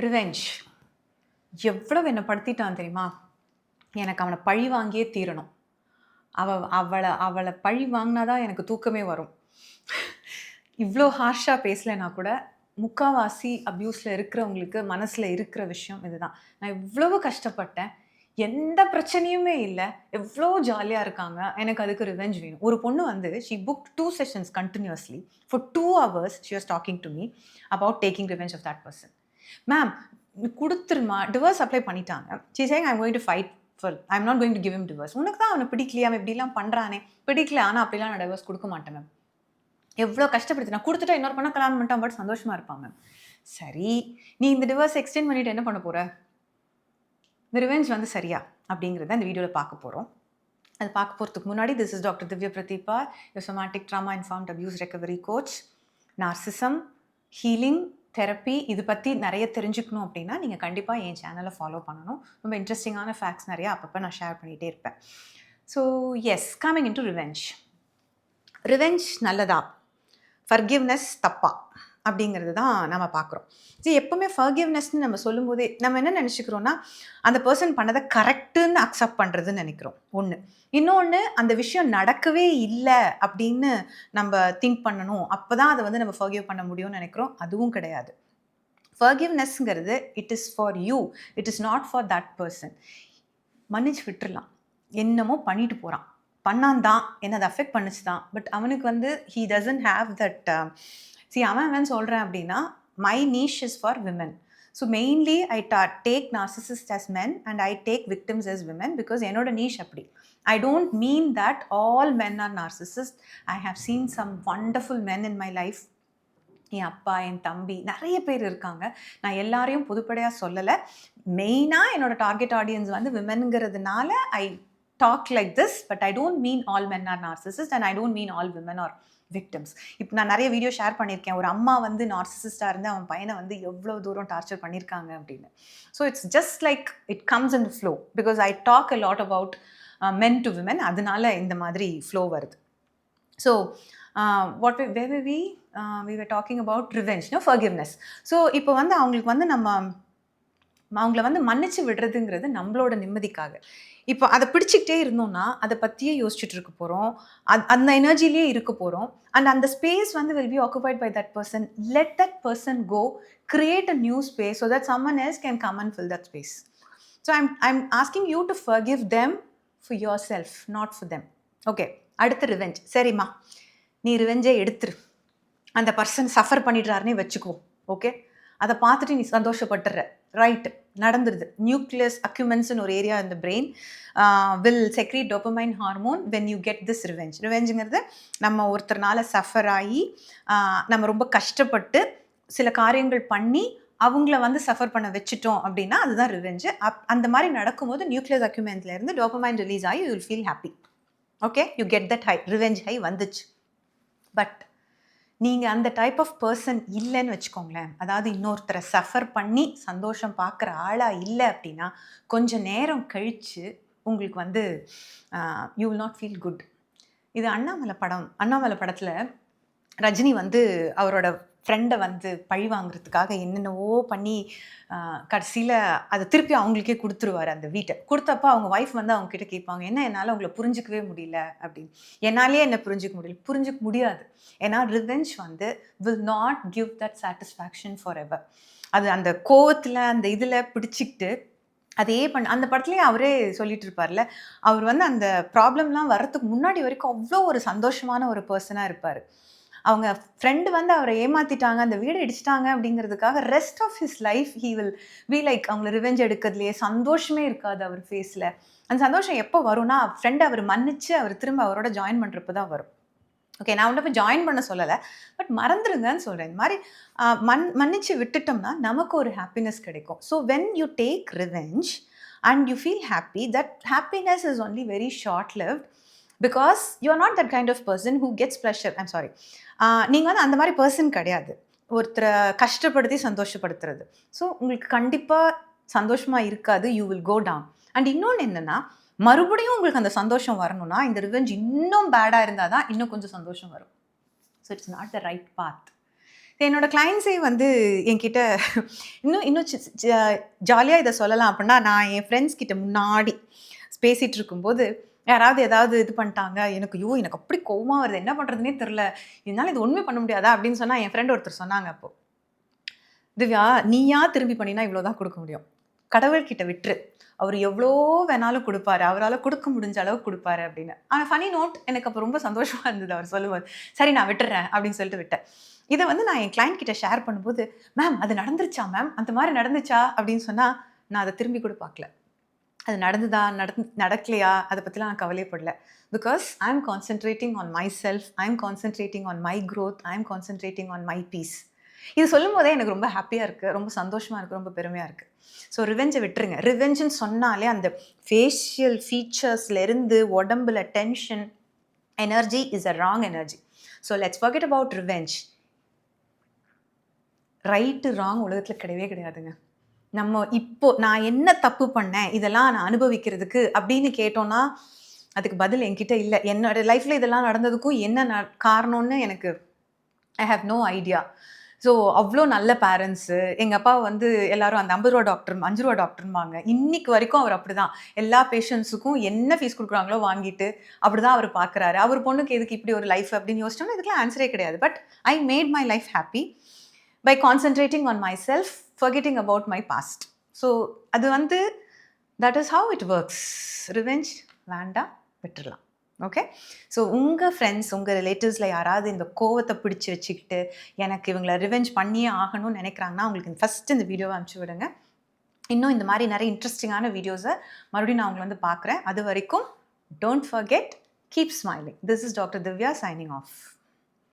Revenge எவ்வளவு என்னை படுத்திட்டான் தெரியுமா? எனக்கு அவனை பழி வாங்கியே தீரணும். அவளை பழி வாங்கினா தான் எனக்கு தூக்கமே வரும். இவ்வளோ ஹார்ஷா பேசலைன்னா கூட முக்காவாசி அப்யூஸில் இருக்கிறவங்களுக்கு மனசில் இருக்கிற விஷயம் இதுதான். நான் எவ்வளவு கஷ்டப்பட்டேன், எந்த பிரச்சனையுமே இல்லை, எவ்வளோ ஜாலியாக இருக்காங்க, எனக்கு அதுக்கு ரிவெஞ்ச் வேணும். ஒரு பொண்ணு வந்து she book 2 sessions continuously for 2 hours she was talking to me about taking revenge of that person. Ma'am குடுத்துருமா, டிவோர்ஸ் அப்ளை பண்ணிட்டாங்க. She saying I am going to fight for I am not going to give him divorce. உனக்கு தான் அவனை பிடிக்கலையா, அவன் இப்படிலாம் பண்ணுறானே, பிடிக்கல, ஆனால் அப்படிலாம் நான் டிவோர்ஸ் கொடுக்க மாட்டேன் மேம். எவ்வளோ கஷ்டப்படுத்து, நான் கொடுத்துட்டா இன்னொரு பொண்ணை கல்யாணம் பண்ணிட்டான் பட் சந்தோஷமா இருப்பான் மேம். சரி, நீ இந்த டிவோர்ஸ் எக்ஸ்டெண்ட் பண்ணிட்டு என்ன பண்ண போற? இந்த ரிவெஞ்ச் வந்து சரியா அப்படிங்கிறத இந்த வீடியோவில் பார்க்க போகிறோம். அது பார்க்க போகிறதுக்கு முன்னாடி, this is doctor Divya Pratheeba, your somatic trauma informed abuse recovery coach. Narcissism, healing, therapy இது பற்றி நிறைய தெரிஞ்சுக்கணும் அப்படின்னா நீங்கள் கண்டிப்பாக என் சேனலை ஃபாலோ பண்ணணும். ரொம்ப இன்ட்ரெஸ்டிங்கான ஃபேக்ட்ஸ் நிறையா அப்பப்போ நான் ஷேர் பண்ணிகிட்டே இருப்பேன். So yes, coming into revenge. Revenge நல்லதா, ஃபர்கிவ்னஸ் தப்பா அப்படிங்கிறது தான் நம்ம பார்க்குறோம். சரி, எப்போவுமே ஃபர்கிவ்னஸ்ன்னு நம்ம சொல்லும்போதே நம்ம என்ன நினச்சிக்கிறோன்னா, அந்த பர்சன் பண்ணதை கரெக்டுன்னு அக்செப்ட் பண்ணுறதுன்னு நினைக்கிறோம் ஒன்று. இன்னொன்று, அந்த விஷயம் நடக்கவே இல்லை அப்படின்னு நம்ம திங்க் பண்ணணும், அப்போ தான் அதை வந்து நம்ம ஃபர்கிவ் பண்ண முடியும்னு நினைக்கிறோம். அதுவும் கிடையாது. ஃபர்கிவ்னஸ்ங்கிறது it is for you, it is not for that person. மன்னிச்சு விட்டுறலாம், என்னமோ பண்ணிட்டு போகிறான், பண்ணான் தான், என்ன அதை அஃபெக்ட் பண்ணிச்சு தான், பட் அவனுக்கு வந்து ஹீ டசன்ட் ஹாவ் தட். அவன் சொல்கிறேன் அப்படின்னா, my niche is for women. So mainly I take narcissist as men and I take victims as women because என்னோட நீஷ் அப்படி. I don't mean that all men are narcissists. I have seen some wonderful men in my life. என் அப்பா, என் தம்பி, நிறைய பேர் இருக்காங்க. நான் எல்லாரையும் பொதுப்படையாக சொல்லலை. மெயினாக என்னோட டார்கெட் ஆடியன்ஸ் வந்து விமென்ங்கிறதுனால I talk like this, but I don't mean all men are narcissist and I don't mean all women are victims. இப்போ நான் நிறைய வீடியோ ஷேர் பண்ணியிருக்கேன், ஒரு அம்மா வந்து நார்சிசிஸ்டாக இருந்து அவன் பையனை வந்து எவ்வளோ தூரம் டார்ச்சர் பண்ணியிருக்காங்க அப்படின்னு. So it's just like it comes in flow because I talk a lot about men to women, அதனால இந்த மாதிரி ஃப்ளோ வருது. So we were talking about revenge, no, forgiveness. So இப்போ வந்து அவங்களுக்கு வந்து அவங்கள வந்து மன்னிச்சு விடுறதுங்கிறது நம்மளோட நிம்மதிக்காக. இப்போ அதை பிடிச்சிக்கிட்டே இருந்தோம்னா அதை பற்றியே யோசிச்சுட்டு இருக்க போகிறோம், அந்த எனர்ஜிலேயே இருக்க போகிறோம். அண்ட் அந்த ஸ்பேஸ் வந்து will be occupied by that person. Let that person go, create a new space so that someone else can come and fill that space. So I'm asking you to forgive them for yourself, not for them. Okay, அடுத்து revenge. சரிம்மா, நீ ரிவெஞ்சை எடுத்துரு, அந்த person suffer பண்ணிடுறாருன்னே வச்சுக்கோ. Okay, அதை பார்த்துட்டு நீ சந்தோஷப்பட்டுற, right, நடந்துருது. Nucleus அக்யூமென்ஸ்னு ஒரு ஏரியா இந்த brain will secrete dopamine hormone when you get this revenge. ரிவெஞ்சுங்கிறது நம்ம ஒருத்தர்னால சஃபர் ஆகி நம்ம ரொம்ப கஷ்டப்பட்டு சில காரியங்கள் பண்ணி அவங்கள வந்து சஃபர் பண்ண வச்சுட்டோம் அப்படின்னா அதுதான் ரிவெஞ்சு. அந்த மாதிரி நடக்கும்போது நியூக்ளியஸ் அக்யூமென்ட்லேருந்து டோபமைன் ரிலீஸ் ஆகி you will feel happy. Okay, you get that high, revenge high வந்துச்சு. பட் நீங்கள் அந்த டைப் ஆஃப் பர்சன் இல்லைன்னு வச்சுக்கோங்களேன், அதாவது இன்னொருத்தரை சஃபர் பண்ணி சந்தோஷம் பார்க்குற ஆளாக இல்லை அப்படின்னா கொஞ்சம் நேரம் கழித்து உங்களுக்கு வந்து you will not feel good. இது அண்ணாமலை படத்தில் ரஜினி வந்து அவரோட ஃப்ரெண்டை வந்து பழி வாங்குறதுக்காக என்னென்னவோ பண்ணி கடைசியில் அதை திருப்பி அவங்களுக்கே கொடுத்துருவார். அந்த வீட்டை கொடுத்தப்போ அவங்க ஒய்ஃப் வந்து அவங்க கிட்ட கேட்பாங்க, என்ன என்னால் உங்களை புரிஞ்சிக்கவே முடியல அப்படின்னு. என்னாலே என்ன புரிஞ்சிக்க முடியாது. ஏன்னா ரிவெஞ்ச் வந்து will not give that satisfaction for ever. அது அந்த கோவத்தில் அந்த இதில் பிடிச்சிக்கிட்டு அதே அந்த படத்துலேயே அவரே சொல்லிட்டு இருப்பார்ல, அவர் வந்து அந்த ப்ராப்ளம்லாம் வர்றதுக்கு முன்னாடி வரைக்கும் அவ்வளோ ஒரு சந்தோஷமான ஒரு பர்சனாக இருப்பார். அவங்க ஃப்ரெண்டு வந்து அவரை ஏமாற்றிட்டாங்க, அந்த வீடு இடிச்சிட்டாங்க அப்படிங்கிறதுக்காக rest of his life he will be like, அவங்கள ரிவெஞ்ச் எடுக்கிறதுலையே சந்தோஷமே இருக்காது அவர் ஃபேஸில். அந்த சந்தோஷம் எப்போ வரும்னா ஃப்ரெண்டு அவர் மன்னிச்சு அவர் திரும்ப அவரோட ஜாயின் பண்ணுறப்ப தான் வரும். ஓகே, நான் வந்து இப்போ ஜாயின் பண்ண சொல்லலை, பட் மறந்துடுங்கன்னு சொல்கிறேன். இந்த மாதிரி மன்னிச்சு விட்டுட்டோம்னா நமக்கு ஒரு ஹாப்பினஸ் கிடைக்கும். So when you take revenge and you feel happy, that happiness is only very short lived because you are not that kind of person who gets pleasure. I'm sorry, நீங்கள் வந்து அந்த மாதிரி பர்சன் கிடையாது, ஒருத்தரை கஷ்டப்படுத்தி சந்தோஷப்படுத்துறது. So உங்களுக்கு கண்டிப்பாக சந்தோஷமாக இருக்காது, you will go down. And இன்னொன்று என்னென்னா, மறுபடியும் உங்களுக்கு அந்த சந்தோஷம் வரணும்னா இந்த ரிவெஞ்ச் இன்னும் பேடாக இருந்தால் தான் இன்னும் கொஞ்சம் சந்தோஷம் வரும். So it's not the right path. என்னோட கிளையண்ட்ஸே வந்து என்கிட்ட இன்னும் இன்னும் ஜாலியாக இதை சொல்லலாம் அப்படின்னா, நான் என் ஃப்ரெண்ட்ஸ் கிட்ட முன்னாடி பேசிட்டு இருக்கும்போது, யாராவது ஏதாவது இது பண்ணிட்டாங்க, எனக்கு அப்படி கோவமா வருது. என்ன பண்ணுறதுன்னே தெரில. இதனால இது ஒண்ணுமே பண்ண முடியாதா? அப்படின்னு சொன்னா, என் ஃப்ரெண்ட் ஒருத்தர் சொன்னாங்க அப்போ. திவ்யா, நீயா திரும்பி பண்ணினா இவ்வளோ தான் குடுக்க முடியும். கடவுள்கிட்ட விட்டுரு. அவரு எவ்வளோ வேணாலும் குடுப்பாரு. அவரால குடுக்க முடிஞ்ச அளவுக்கு குடுப்பாரு அப்படின்னு. ஆனா ஃபன்னி நோட் எனக்கு அப்ப ரொம்ப சந்தோஷமா இருந்தது அவர் சொல்லும்போது. சரி நான் விட்டுர்றேன் அப்படின்னு சொல்லிட்டு விட்டேன். இத வந்து நான் என் கிளையண்ட் கிட்ட ஷேர் பண்ணும்போது, மேம் அது நடந்துருச்சா மேம்? அந்த மாரி நடந்துச்சா? அப்படின்னு சொன்னா, நான் அத திரும்பி கூட பார்க்கல. அது நடந்ததா? நடக்கலையா? அத பத்திலாம் நான் கவலையே படல. Because I am concentrating on myself. I am concentrating on my growth. I am concentrating on my peace. இது சொல்லும்போதே எனக்கு ரொம்ப ஹேப்பியா இருக்கு. ரொம்ப சந்தோஷமா இருக்கு. ரொம்ப பெருமையா இருக்கு. ஸோ ரிவெஞ்ச விட்டுருங்க. ரிவெஞ்சுன்னு சொன்னாலே அந்த ஃபேஷியல் ஃபீச்சர்ஸ்ல இருந்து உடம்புல tension, energy is a wrong energy. So let's forget about revenge. Right, wrong உலகத்துல கிடையவே கிடையாதுங்க. நம்ம இப்போ நான் என்ன தப்பு பண்ணேன்? இதெல்லாம் நான் அனுபவிக்கிறதுக்கு அப்படின்னு கேட்டோம்னா, அதுக்கு பதில் என்கிட்ட இல்ல. என்னோட லைஃப்ல இதெல்லாம் நடந்ததுக்கும் என்ன காரணம்னு எனக்கு I have no idea. So அவ்ளோ நல்ல பேரண்ட்ஸு. எங்க அப்பா வந்து எல்லாரும் அந்த ரூ. 50 டாக்டர், ரூ. 5 டாக்டர்ம்பாங்க. இன்னைக்கு வரைக்கும் அவர் அப்படிதான். எல்லா பேஷண்ட்ஸுக்கும் என்ன ஃபீஸ் குடுக்குறாங்களோ வாங்கிட்டு, அப்படிதான் அவரு பார்க்குறாரு. அவர் பொண்ணுக்கு எதுக்கு இப்படி ஒரு லைஃப் அப்படின்னு யோசிச்சோம்னா, இதுக்கெல்லாம் ஆன்ஸரே கிடையாது. But I made my life happy by concentrating on myself, forgetting about my past. So அது வந்து that is how it works. Revenge வேண்டாம், விட்டுறலாம். ஓகே. ஸோ உங்க ஃப்ரெண்ட்ஸ், உங்க ரிலேட்டிவ்ஸ்ல யாராவது இந்த கோவத்த பிடிச்சு வச்சுக்கிட்டு, எனக்கு இவங்கள ரிவெஞ்ச் பண்ணியே ஆகணும்னு நினைக்கிறாங்கன்னா, அவங்களுக்கு ஃபர்ஸ்ட் இந்த வீடியோவ அனுப்பிச்சு விடுங்க. இன்னும் இந்த மாரி நிறைய இன்ட்ரெஸ்டிங்கான வீடியோஸ மறுபடியும் நான் உங்கள வந்து பார்க்குறேன். அது வரைக்கும் don't forget, keep smiling. This is doctor Divya signing off.